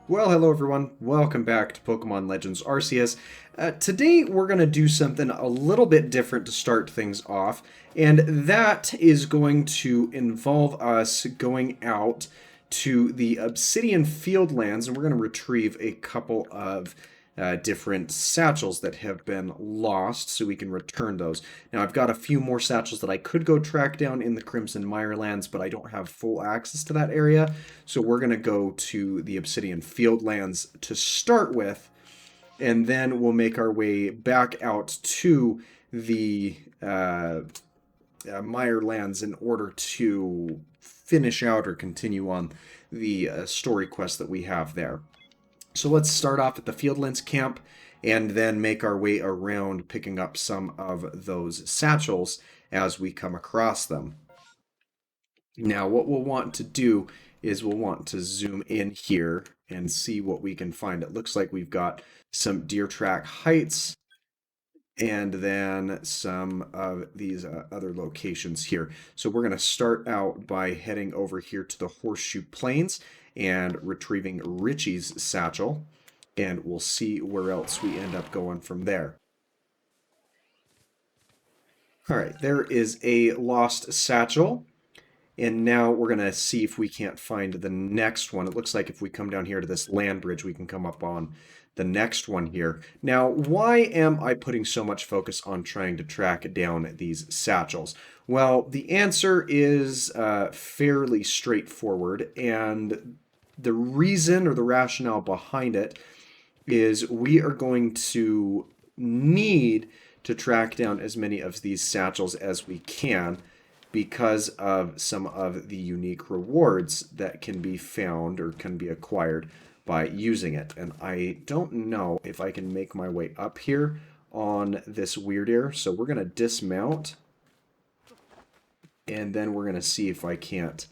Well, hello everyone. Welcome back to Pokemon Legends Arceus. Today we're going to do something a little bit different to start things off, and that is going to involve us going out to the Obsidian Fieldlands, and we're going to retrieve a couple of different satchels that have been lost so we can return those. Now, I've got a few more satchels that I could go track down in the Crimson Mirelands, but I don't have full access to that area, so we're going to go to the Obsidian Fieldlands to start with, and then we'll make our way back out to the Mirelands in order to finish out or continue on the story quest that we have there. So let's start off at the Fieldlands camp and then make our way around picking up some of those satchels as we come across them. Now what we'll want to do is we'll want to zoom in here and see what we can find. It looks like we've got some Deer Track Heights and then some of these other locations here. So we're going to start out by heading over here to the Horseshoe Plains and retrieving Richie's satchel, and we'll see where else we end up going from there. Alright, there is a lost satchel, and now we're going to see if we can't find the next one. It looks like if we come down here to this land bridge, we can come up on the next one here. Now, why am I putting so much focus on trying to track down these satchels? Well, the answer is fairly straightforward, and the reason or the rationale behind it is we are going to need to track down as many of these satchels as we can because of some of the unique rewards that can be found or can be acquired by using it. And I don't know if I can make my way up here on this weird air, so we're going to dismount and then we're going to see if I can't.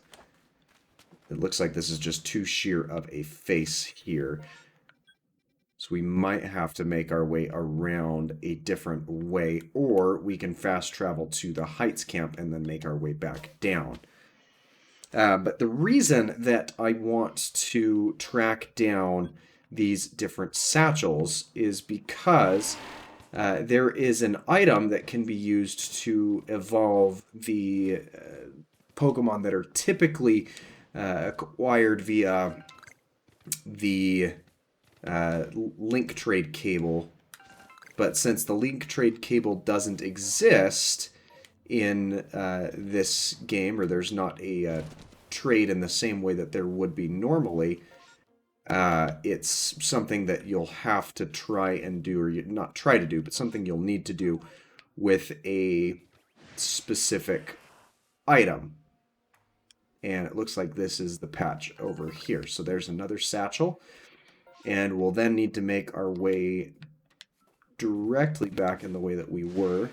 It looks like this is just too sheer of a face here. So we might have to make our way around a different way, or we can fast travel to the Heights camp and then make our way back down. But the reason that I want to track down these different satchels is because there is an item that can be used to evolve the Pokemon that are typically acquired via the link trade cable. But since the link trade cable doesn't exist in this game, or there's not a trade in the same way that there would be normally, it's something that you'll have to try and do, or not try to do, but something you'll need to do with a specific item. And it looks like this is the patch over here. So there's another satchel. And we'll then need to make our way directly back in the way that we were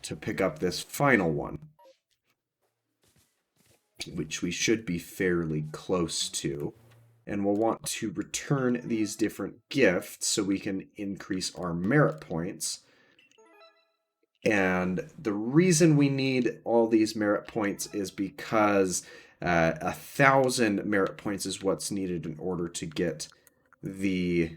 to pick up this final one, which we should be fairly close to. And we'll want to return these different gifts so we can increase our merit points. And the reason we need all these merit points is because 1,000 merit points is what's needed in order to get the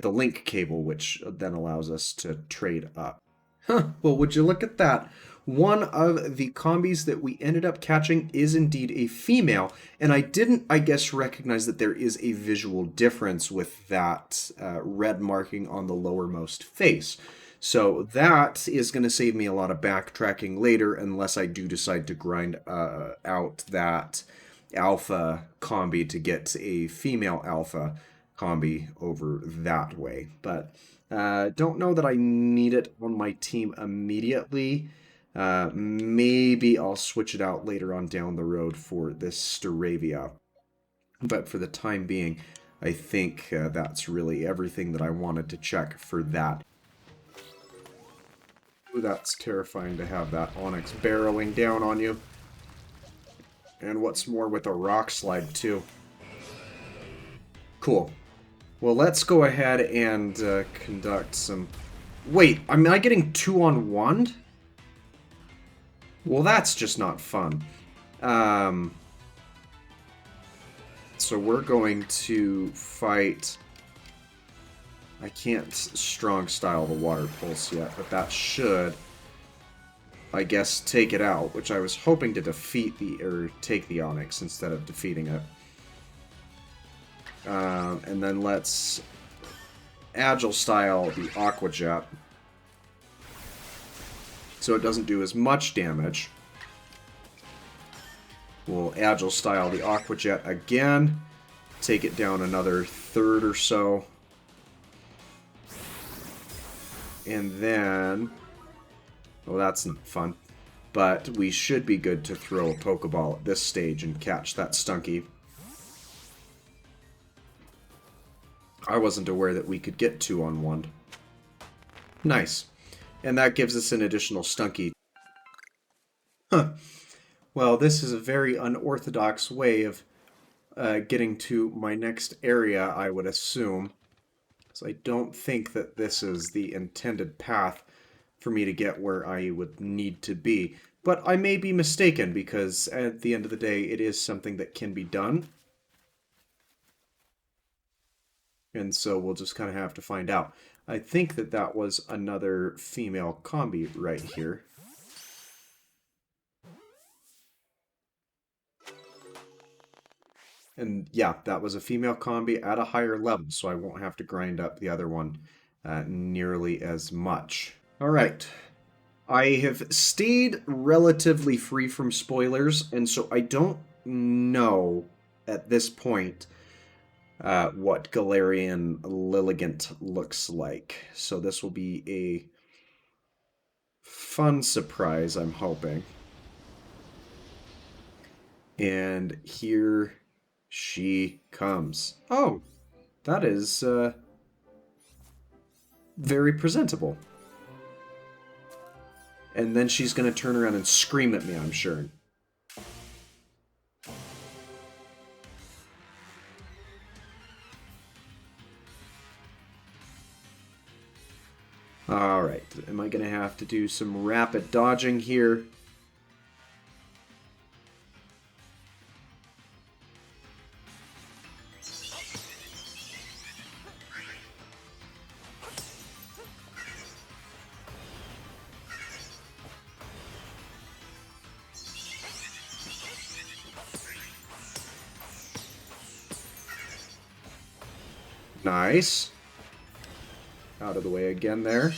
link cable, which then allows us to trade up. Huh, well, would you look at that? One of the combis that we ended up catching is indeed a female, and I didn't, I guess, recognize that there is a visual difference with that red marking on the lowermost face. So that is going to save me a lot of backtracking later, unless I do decide to grind out that alpha combi to get a female alpha combi over that way. But don't know that I need it on my team immediately. Maybe I'll switch it out later on down the road for this Staravia. But for the time being, I think that's really everything that I wanted to check for that. Ooh, that's terrifying to have that Onyx barreling down on you. And what's more, with a rock slide, too. Cool. Well, let's go ahead and conduct some... Wait, am I getting 2-on-1? Well, that's just not fun. So we're going to fight... I can't strong style the water pulse yet, but that should, I guess, take it out, which I was hoping to defeat take the Onyx instead of defeating it. And then let's Agile style the Aqua Jet, so it doesn't do as much damage. We'll Agile style the Aqua Jet again, take it down another third or so. And then... well, that's not fun. But we should be good to throw a Pokeball at this stage and catch that Stunky. I wasn't aware that we could get 2 on 1. Nice. And that gives us an additional Stunky. Huh. Well, this is a very unorthodox way of getting to my next area, I would assume. So I don't think that this is the intended path for me to get where I would need to be. But I may be mistaken, because at the end of the day, it is something that can be done. And so we'll just kind of have to find out. I think that that was another female combi right here. And yeah, that was a female combi at a higher level, so I won't have to grind up the other one nearly as much. Alright. I have stayed relatively free from spoilers, and so I don't know at this point what Hisuian Lilligant looks like. So this will be a fun surprise, I'm hoping. And here she comes. Oh, that is very presentable. And then she's going to turn around and scream at me, I'm sure. Alright, am I going to have to do some rapid dodging here? Nice. Out of the way again there.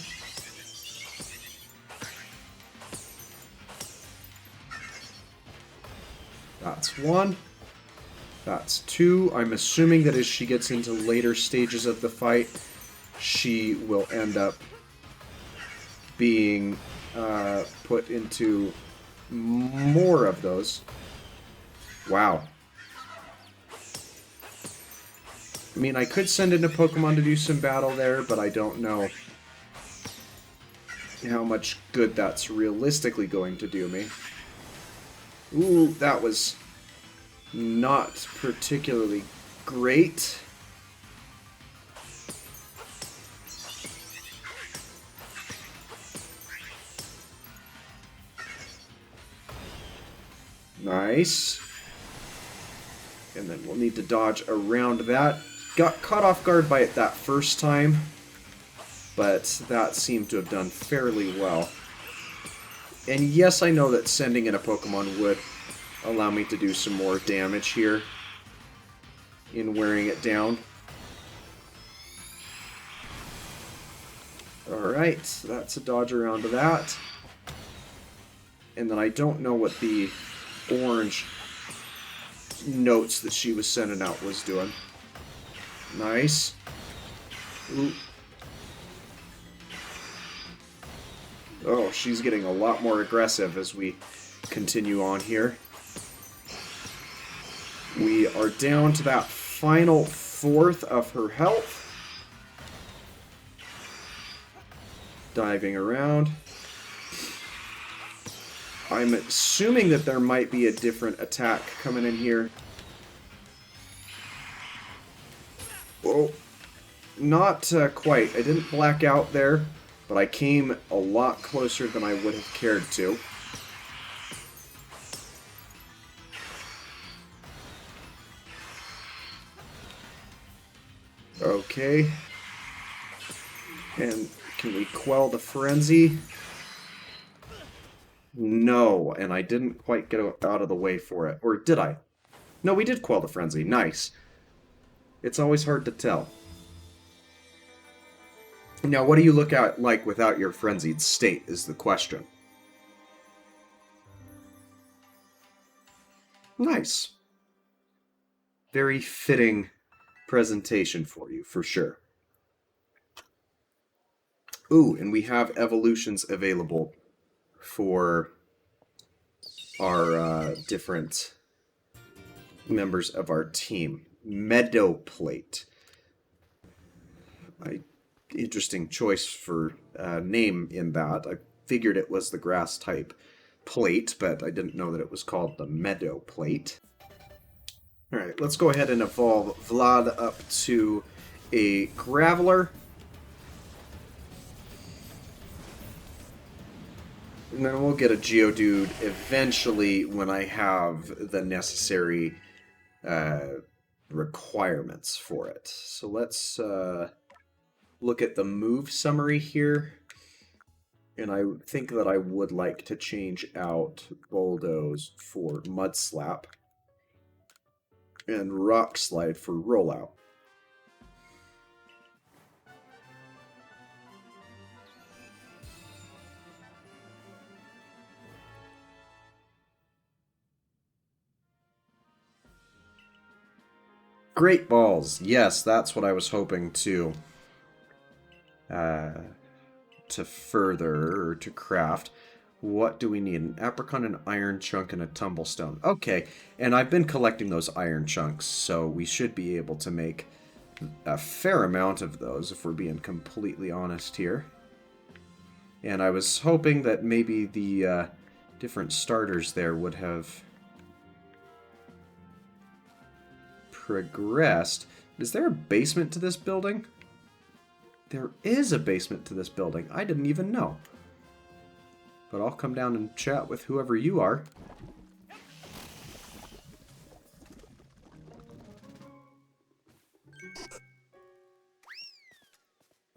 That's 1. That's 2. I'm assuming that as she gets into later stages of the fight, she will end up being put into more of those. Wow. I mean, I could send in a Pokemon to do some battle there, but I don't know how much good that's realistically going to do me. Ooh, that was not particularly great. Nice. And then we'll need to dodge around that. Got caught off guard by it that first time, but that seemed to have done fairly well. And yes, I know that sending in a Pokemon would allow me to do some more damage here in wearing it down. Alright, that's a dodge around to that. And then I don't know what the orange notes that she was sending out was doing. Nice. Ooh. Oh, she's getting a lot more aggressive as we continue on here. We are down to that final 1/4 of her health. Diving around. I'm assuming that there might be a different attack coming in here. Oh, not quite. I didn't black out there, but I came a lot closer than I would have cared to. Okay. And can we quell the frenzy? No, and I didn't quite get out of the way for it. Or did I? No, we did quell the frenzy. Nice. It's always hard to tell. Now, what do you look at like without your frenzied state is the question. Nice. Very fitting presentation for you, for sure. Ooh, and we have evolutions available for our different members of our team. Meadow Plate. Interesting choice for name in that. I figured it was the grass type plate, but I didn't know that it was called the Meadow Plate. Alright, let's go ahead and evolve Vlad up to a Graveler. And then we'll get a Geodude eventually when I have the necessary requirements for it. So let's look at the move summary here. And I think that I would like to change out Bulldoze for Mud Slap and Rock Slide for Rollout. Great Balls. Yes, that's what I was hoping to further or to craft. What do we need? An apricot, an iron chunk, and a tumblestone. Okay, and I've been collecting those iron chunks, so we should be able to make a fair amount of those, if we're being completely honest here. And I was hoping that maybe the different starters there would have progressed. Is there a basement to this building? There is a basement to this building. I didn't even know. But I'll come down and chat with whoever you are.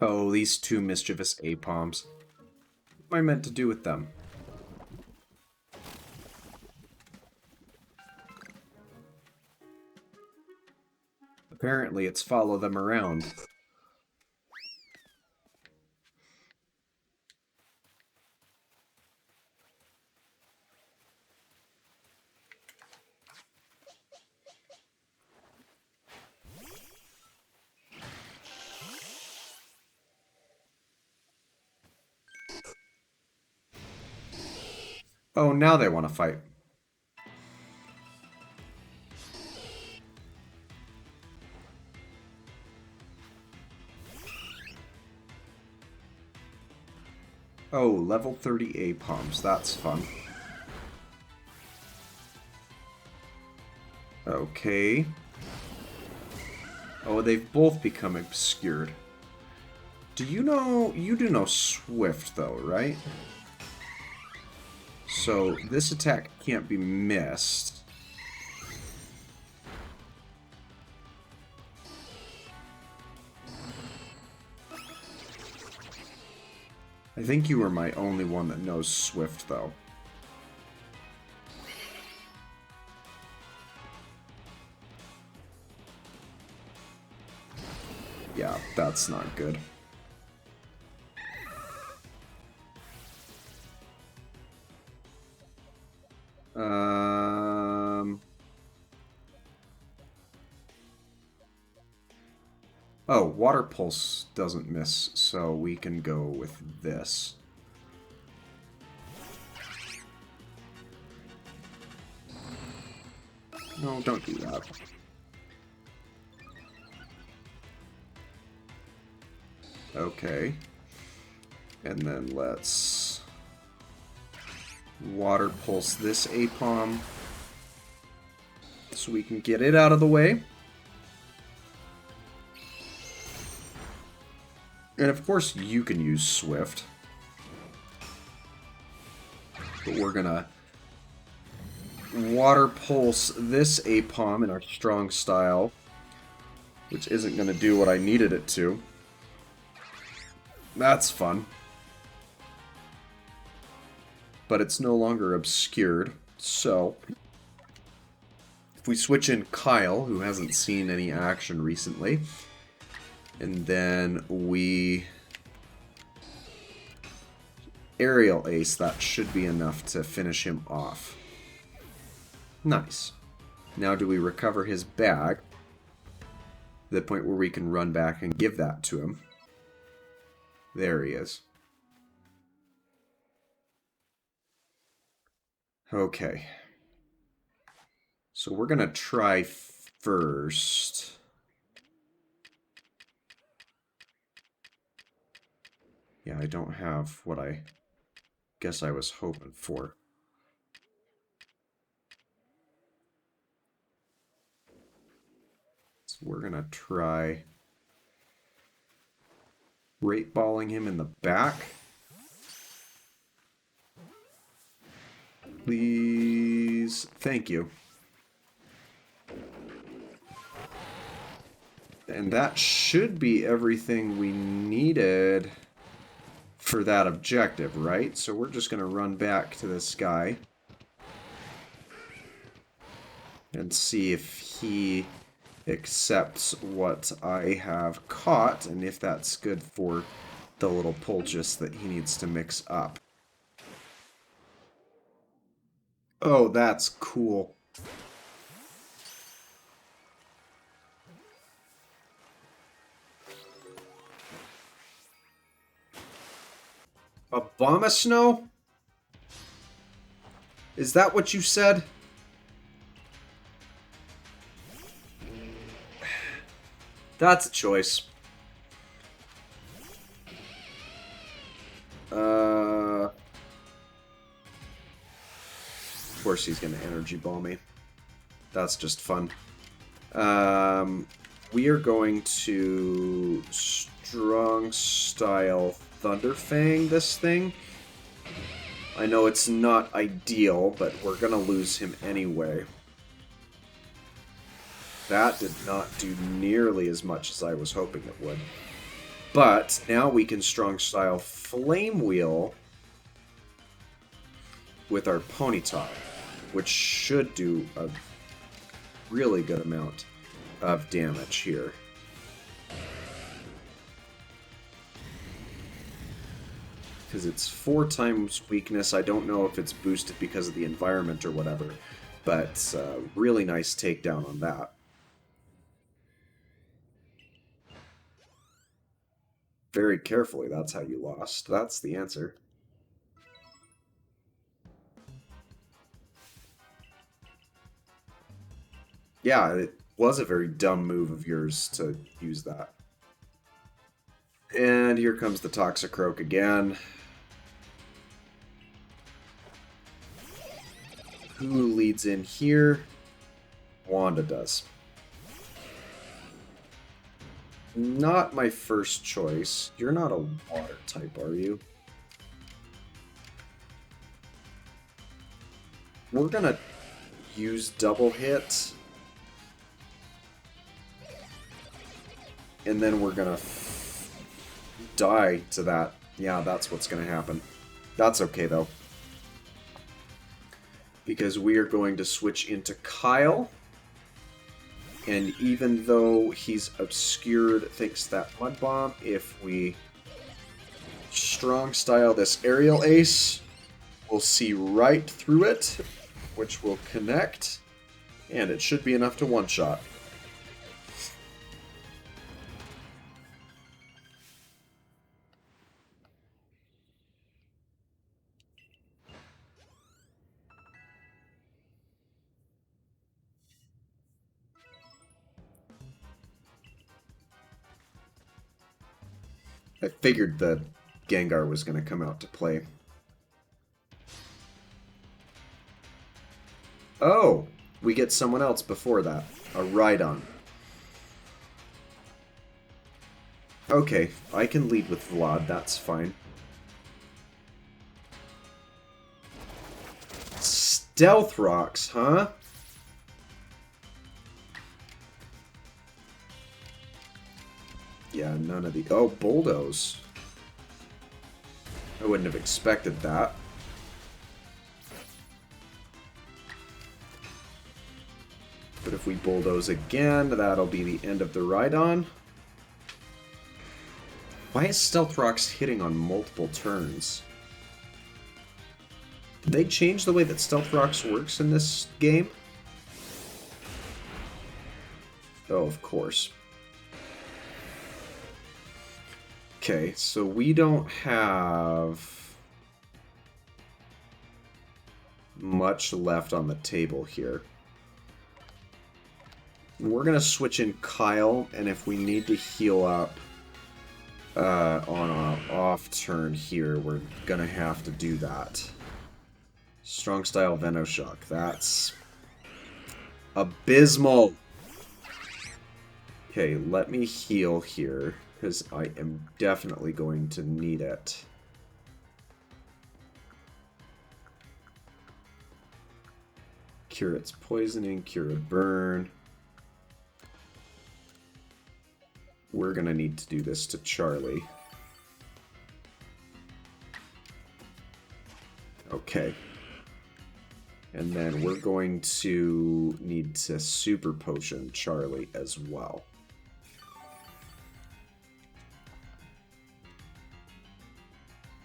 Oh, these two mischievous Apoms. What am I meant to do with them? Apparently it's follow them around. Oh, now they want to fight. Oh, level 30 Apoms. That's fun. Okay. Oh, they've both become obscured. Do you know... You do know Swift, though, right? So, this attack can't be missed. I think you were my only one that knows Swift, though. Yeah, that's not good. Oh, Water Pulse doesn't miss, so we can go with this. No, don't do that. Okay. And then let's Water Pulse this Apom so we can get it out of the way. And of course you can use Swift. But we're gonna Water Pulse this Apom in our strong style. which isn't going to do what I needed it to. That's fun. But it's no longer obscured, so if we switch in Kyle, who hasn't seen any action recently, and then we Aerial Ace, that should be enough to finish him off. Nice. Now do we recover his bag? The point where we can run back and give that to him. There he is. Okay. So we're going to try first. Yeah, I don't have what I guess I was hoping for. So we're going to try Great Balling him in the back. Please. Thank you. And that should be everything we needed for that objective, right? So we're just going to run back to this guy and see if he accepts what I have caught and if that's good for the little poultice that he needs to mix up. Oh, that's cool. Abomasnow? Is that what you said? That's a choice. Of course he's going to Energy Ball me. That's just fun. We are going to Strong Style Thunderfang this thing. I know it's not ideal, but we're going to lose him anyway. That did not do nearly as much as I was hoping it would. But now we can Strong Style Flame Wheel with our Ponyta, which should do a really good amount of damage here. Because it's 4 times weakness. I don't know if it's boosted because of the environment or whatever, but really nice takedown on that. Very carefully, that's how you lost. That's the answer. Yeah, it was a very dumb move of yours to use that. And here comes the Toxicroak again. Who leads in here? Wanda does. Not my first choice. You're not a water type, are you? We're gonna use double hit. And then we're gonna die to that. Yeah, that's what's gonna happen. That's okay, though. Because we are going to switch into Kyle. And even though he's obscured thanks to that Mud Bomb, if we Strong Style this Aerial Ace, we'll see right through it, which will connect, and it should be enough to one-shot. I figured the Gengar was going to come out to play. Oh, we get someone else before that. A Rhydon. Okay, I can lead with Vlad, that's fine. Stealth Rocks, huh? none of the... Oh, bulldoze. I wouldn't have expected that. But if we bulldoze again, that'll be the end of the Rhydon. Why is Stealth Rocks hitting on multiple turns? Did they change the way that Stealth Rocks works in this game? Oh, of course. Okay, so we don't have much left on the table here. We're going to switch in Kyle, and if we need to heal up on an off turn here, we're going to have to do that. Strong Style Venoshock. That's abysmal. Okay, let me heal here, because I am definitely going to need it. Cure its poisoning, cure a burn. We're going to need to do this to Charlie. Okay. And then we're going to need to Super Potion Charlie as well.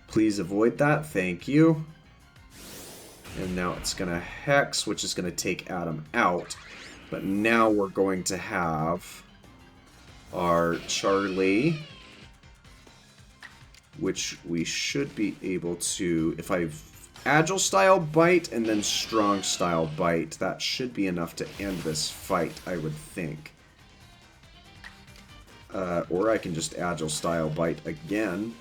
Please avoid that. Thank you. And now it's going to Hex, which is going to take Adam out. But now we're going to have our Charlie, which we should be able to, if I Agile Style Bite and then Strong Style Bite, that should be enough to end this fight, I would think. Or I can just Agile Style Bite again.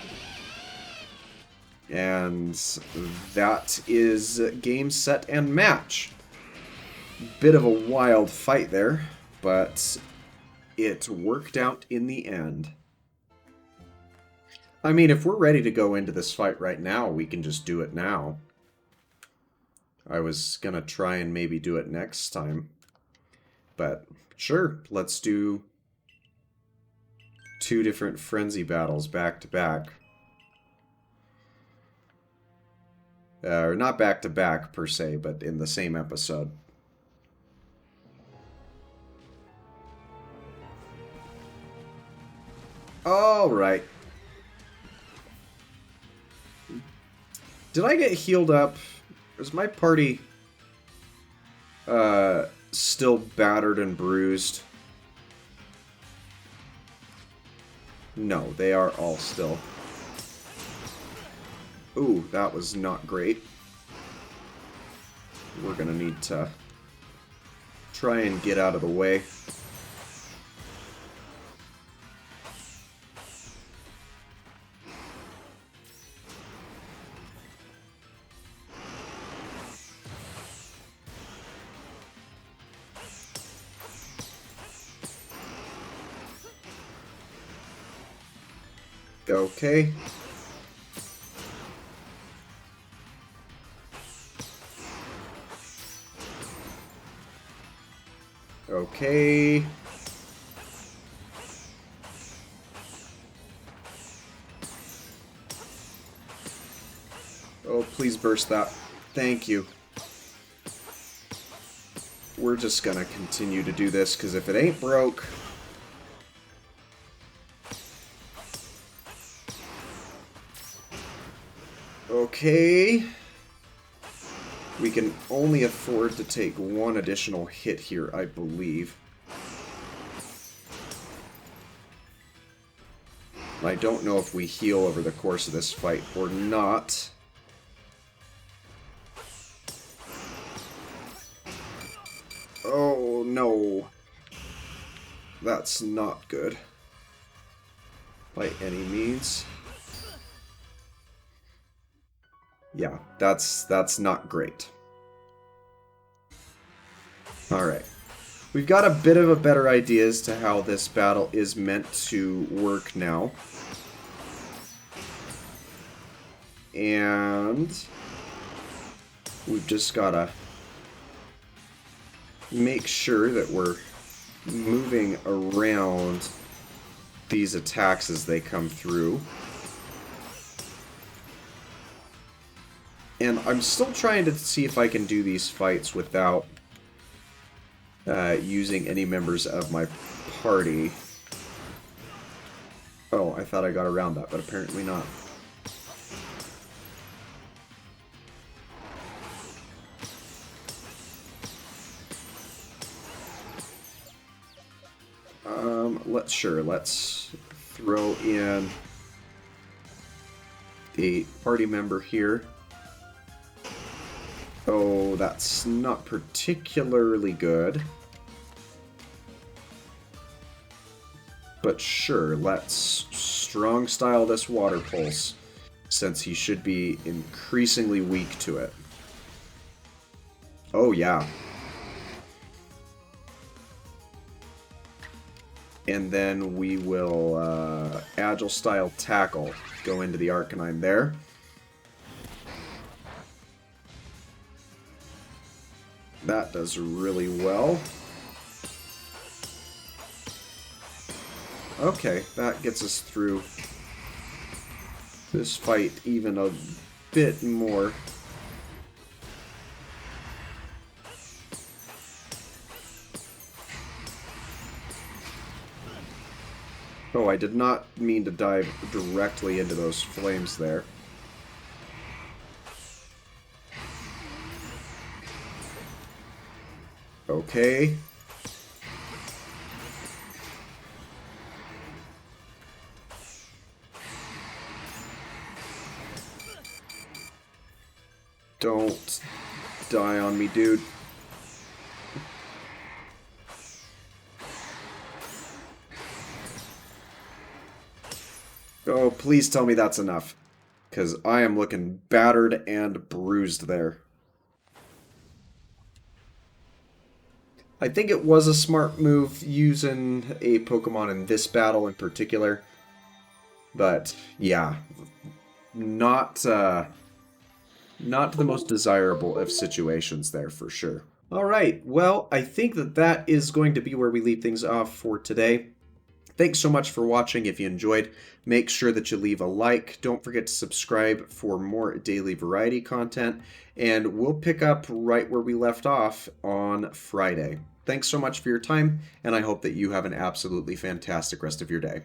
And that is game, set, and match. Bit of a wild fight there, but it worked out in the end. I mean, if we're ready to go into this fight right now, we can just do it now. I was gonna try and maybe do it next time. But sure, let's do 2 different Frenzy battles back to back. Or not back to back per se, but in the same episode. Alright. Did I get healed up? Is my party still battered and bruised? No, they are all still. Ooh, that was not great. We're gonna need to try and get out of the way. Okay. Okay. Oh, please burst that. Thank you. We're just gonna continue to do this, because if it ain't broke... Okay. We can only afford to take 1 additional hit here, I believe. I don't know if we heal over the course of this fight or not. Oh, no. That's not good. By any means. Yeah, that's not great. Alright. We've got a bit of a better idea as to how this battle is meant to work now. And we've just gotta make sure that we're moving around these attacks as they come through. And I'm still trying to see if I can do these fights without using any members of my party. Oh, I thought I got around that, but apparently not. Let's throw in a party member here. Oh, that's not particularly good. But sure, let's strong style this water pulse, since he should be increasingly weak to it. Oh yeah. And then we will Agile Style Tackle. Go into the Arcanine there. That does really well. Okay, that gets us through this fight even a bit more. Oh, I did not mean to dive directly into those flames there. Okay. Don't die on me, dude. Oh, please tell me that's enough. Because I am looking battered and bruised there. I think it was a smart move using a Pokemon in this battle in particular. But, yeah. Not the most desirable of situations there, for sure. Alright, well, I think that is going to be where we leave things off for today. Thanks so much for watching. If you enjoyed, make sure that you leave a like. Don't forget to subscribe for more daily variety content. And we'll pick up right where we left off on Friday. Thanks so much for your time, and I hope that you have an absolutely fantastic rest of your day.